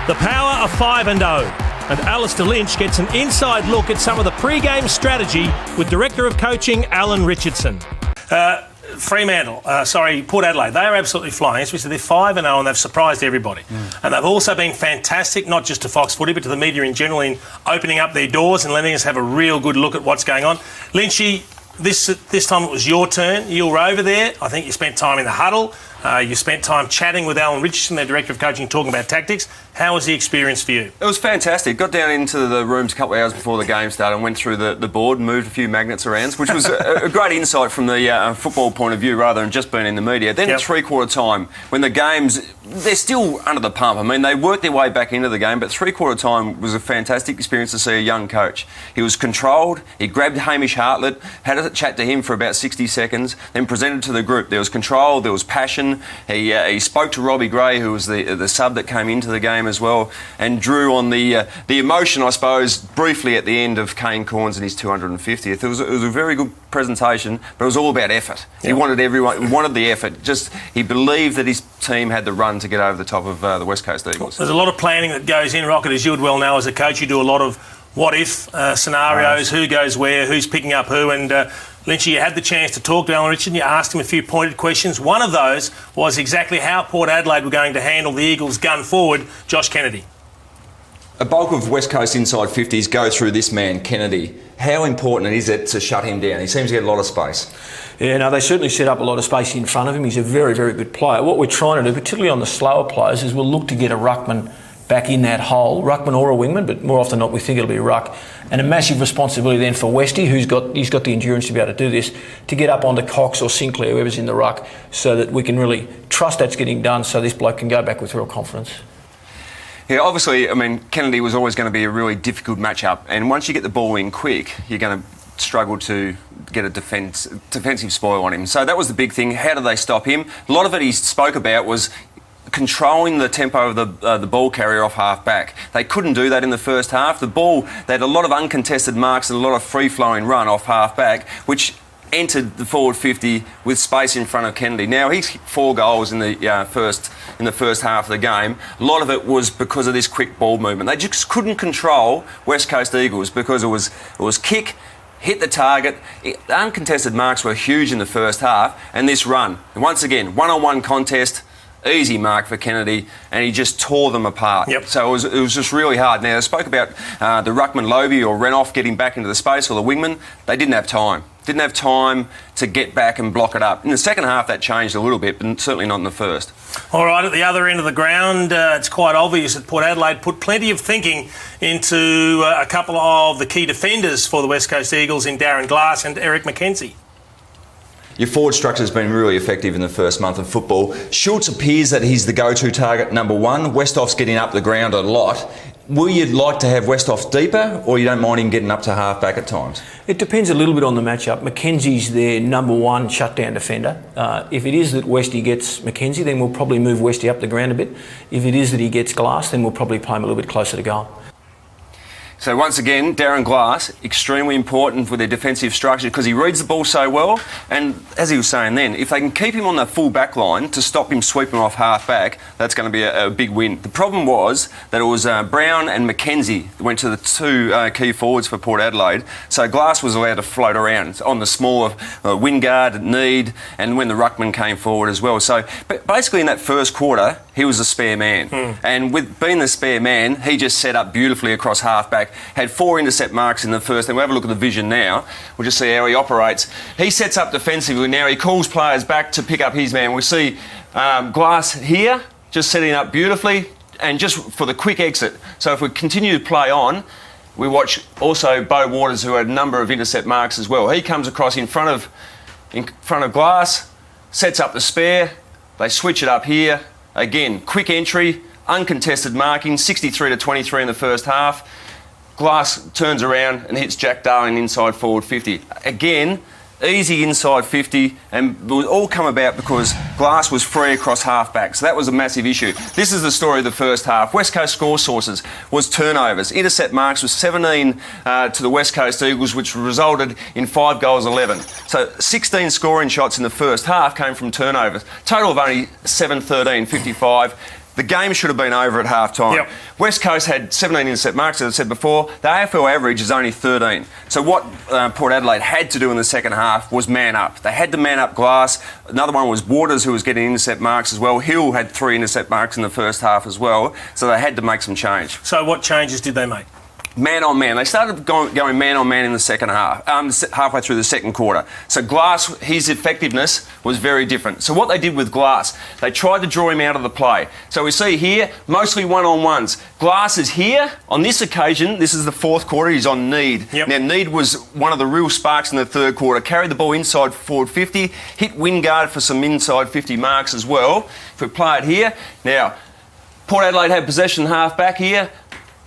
The power of 5-0. And Alistair Lynch gets an inside look at some of the pre-game strategy with Director of Coaching Alan Richardson. Port Adelaide, they are absolutely flying. Especially they're 5-0 and they've surprised everybody. And they've also been fantastic, not just to Fox Footy, but to the media in general, in opening up their doors and letting us have a real good look at what's going on. Lynchy, this time it was your turn. You were over there. I think you spent time in the huddle. You spent time chatting with Alan Richardson, their Director of Coaching, talking about tactics. How was the experience for you? It was fantastic. Got down into the rooms a couple of hours before the game started and went through the board and moved a few magnets around, which was a great insight from the football point of view rather than just being in the media. Then at three-quarter time, when the games, they're still under the pump. I mean, they worked their way back into the game, but three-quarter time was a fantastic experience to see a young coach. He was controlled. He grabbed Hamish Hartlett, had a chat to him for about 60 seconds, then presented to the group. There was control, there was passion. He spoke to Robbie Gray, who was the sub that came into the game as well, and drew on the emotion, I suppose, briefly at the end of Kane Corns and his 250th. It was a very good presentation, but it was all about effort. He wanted the effort. He believed that his team had the run to get over the top of the West Coast Eagles. There's a lot of planning that goes in, Rocket, as you would well know as a coach. You do a lot of what-if scenarios, who goes where, who's picking up who, and Lynchy, you had the chance to talk to Alan Richardson. You asked him a few pointed questions. One of those was exactly how Port Adelaide were going to handle the Eagles' gun forward, Josh Kennedy. A bulk of West Coast inside 50s go through this man, Kennedy. How important is it to shut him down? He seems to get a lot of space. Yeah, no, they certainly set up a lot of space in front of him. He's a very, very good player. What we're trying to do, particularly on the slower players, is we'll look to get a ruckman back in that hole, ruckman or a wingman, but more often than not we think it'll be a ruck. And a massive responsibility then for Westy, he's got the endurance to be able to do this, to get up onto Cox or Sinclair, whoever's in the ruck, so that we can really trust that's getting done, so this bloke can go back with real confidence. Yeah, obviously, I mean, Kennedy was always going to be a really difficult matchup, and once you get the ball in quick, you're going to struggle to get a defensive spoil on him. So that was the big thing. How do they stop him? A lot of it he spoke about was controlling the tempo of the ball carrier off half back. They couldn't do that in the first half. The ball, they had a lot of uncontested marks and a lot of free-flowing run off half back, which entered the forward 50 with space in front of Kennedy. Now, he's 4 goals in the first half of the game. A lot of it was because of this quick ball movement. They just couldn't control West Coast Eagles because it was kick, hit the target. The uncontested marks were huge in the first half, and this run. And once again, one-on-one contest, easy mark for Kennedy, and he just tore them apart. So it was just really hard. Now, they spoke about the ruckman Lobe or Renoff getting back into the space, or the wingman. They didn't have time. Didn't have time to get back and block it up. In the second half, that changed a little bit, but certainly not in the first. All right, at the other end of the ground, it's quite obvious that Port Adelaide put plenty of thinking into a couple of the key defenders for the West Coast Eagles in Darren Glass and Eric McKenzie. Your forward structure has been really effective in the first month of football. Schultz appears that he's the go-to target number one. Westhoff's getting up the ground a lot. Will you like to have Westhoff deeper, or you don't mind him getting up to half-back at times? It depends a little bit on the matchup. McKenzie's their number one shutdown defender. If it is that Westy gets McKenzie, then we'll probably move Westy up the ground a bit. If it is that he gets Glass, then we'll probably play him a little bit closer to goal. So once again, Darren Glass, extremely important for their defensive structure because he reads the ball so well. And as he was saying then, if they can keep him on the full back line to stop him sweeping off half back, that's going to be a big win. The problem was that it was Brown and McKenzie that went to the two key forwards for Port Adelaide. So Glass was allowed to float around on the smaller Wingard, Need, and when the ruckman came forward as well. So but basically in that first quarter, he was a spare man. And with being the spare man, he just set up beautifully across half back. Had 4 intercept marks in the first, and we'll have a look at the vision now. We'll just see how he operates. He sets up defensively now. He calls players back to pick up his man. We see Glass here, just setting up beautifully, and just for the quick exit. So if we continue to play on, we watch also Beau Waters, who had a number of intercept marks as well. He comes across in front of Glass, sets up the spare. They switch it up here. Again, quick entry, uncontested marking, 63-23 in the first half. Glass turns around and hits Jack Darling inside forward 50. Again, easy inside 50, and it would all come about because Glass was free across half-back, so that was a massive issue. This is the story of the first half. West Coast score sources was turnovers. Intercept marks was 17 to the West Coast Eagles, which resulted in 5 goals 11. So 16 scoring shots in the first half came from turnovers. Total of only 7-13, 55. the game should have been over at half time. Yep. West Coast had 17 intercept marks, as I said before. The AFL average is only 13. So what Port Adelaide had to do in the second half was man up. They had to man up Glass. Another one was Waters, who was getting intercept marks as well. Hill had 3 intercept marks in the first half as well. So they had to make some change. So what changes did they make? Man on man. They started going man on man in the second half, halfway through the second quarter. So Glass, his effectiveness was very different. So what they did with Glass, they tried to draw him out of the play. So we see here, mostly one-on-ones. Glass is here. On this occasion, this is the fourth quarter, he's on Need. Yep. Now, Need was one of the real sparks in the third quarter. Carried the ball inside forward 50, hit Wingard for some inside 50 marks as well. If we play it here. Now, Port Adelaide had possession half back here.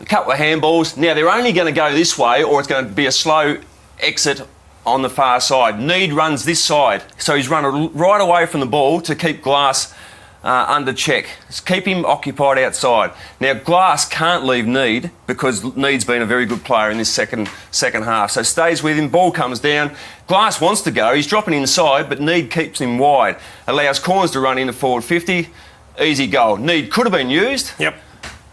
A couple of handballs. Now, they're only going to go this way or it's going to be a slow exit on the far side. Need runs this side. So he's run right away from the ball to keep Glass under check. Just keep him occupied outside. Now, Glass can't leave Need because Need's been a very good player in this second half. So stays with him, ball comes down. Glass wants to go. He's dropping inside, but Need keeps him wide. Allows corners to run into forward 50. Easy goal. Need could have been used. Yep.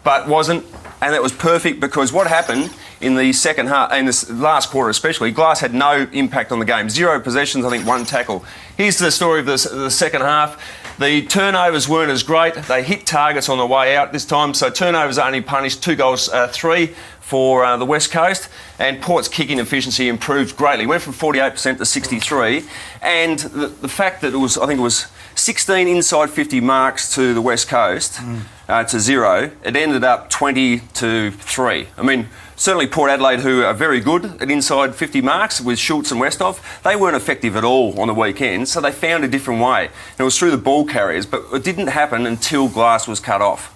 But wasn't. And that was perfect because what happened in the second half, in the last quarter especially, Glass had no impact on the game. 0 possessions, I think 1 tackle. Here's the story of the second half. The turnovers weren't as great. They hit targets on the way out this time, so turnovers only punished 2 goals, 3 for the West Coast, and Port's kicking efficiency improved greatly. It went from 48% to 63%, and the fact that I think it was 16 inside 50 marks to the West Coast to 0, it ended up 20 to 3. I mean, certainly Port Adelaide, who are very good at inside 50 marks with Schultz and Westhoff, they weren't effective at all on the weekend, so they found a different way. And it was through the ball carriers, but it didn't happen until Glass was cut off.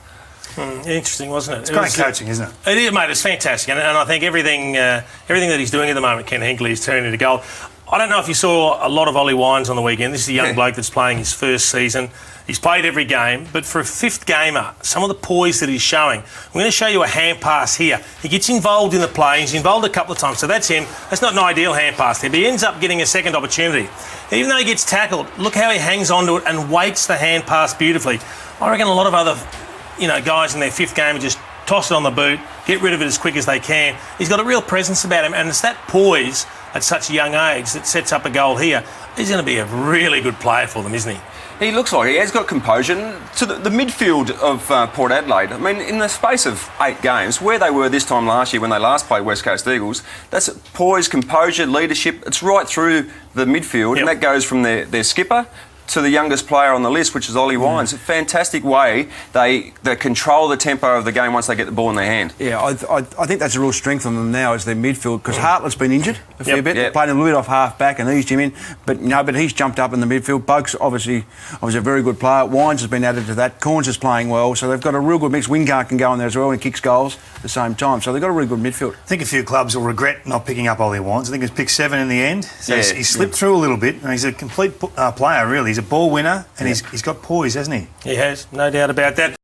Interesting, wasn't it? It's great coaching, isn't it? It is, mate. It's fantastic, and I think everything that he's doing at the moment, Ken Hinkley, is turning into gold. I don't know if you saw a lot of Ollie Wines on the weekend. This is a young bloke that's playing his first season. He's played every game, but for a fifth gamer, some of the poise that he's showing. I'm going to show you a hand pass here. He gets involved in the play. He's involved a couple of times, so that's him. That's not an ideal hand pass there, but he ends up getting a second opportunity. Even though he gets tackled, look how he hangs onto it and waits the hand pass beautifully. I reckon a lot of other guys in their fifth game just toss it on the boot, get rid of it as quick as they can. He's got a real presence about him, and it's that poise at such a young age that sets up a goal here. He's going to be a really good player for them, isn't he? He looks like he has got composure. To the midfield of Port Adelaide, I mean, in the space of 8 games, where they were this time last year when they last played West Coast Eagles, that's poise, composure, leadership. It's right through the midfield, and that goes from their skipper to the youngest player on the list, which is Ollie Wines. A fantastic way they control the tempo of the game once they get the ball in their hand. Yeah, I think that's a real strength on them now is their midfield because Hartlett's been injured a fair bit. They played him a little bit off half back and eased him in, but he's jumped up in the midfield. Boak's obviously a very good player. Wines has been added to that. Corns is playing well, so they've got a real good mix. Wingard can go in there as well and kicks goals at the same time, so they've got a really good midfield. I think a few clubs will regret not picking up Ollie Wines. I think he's picked 7 in the end. So he slipped through a little bit, and he's a complete player, really. He's a ball winner, and he's got poise, hasn't he? He has, no doubt about that.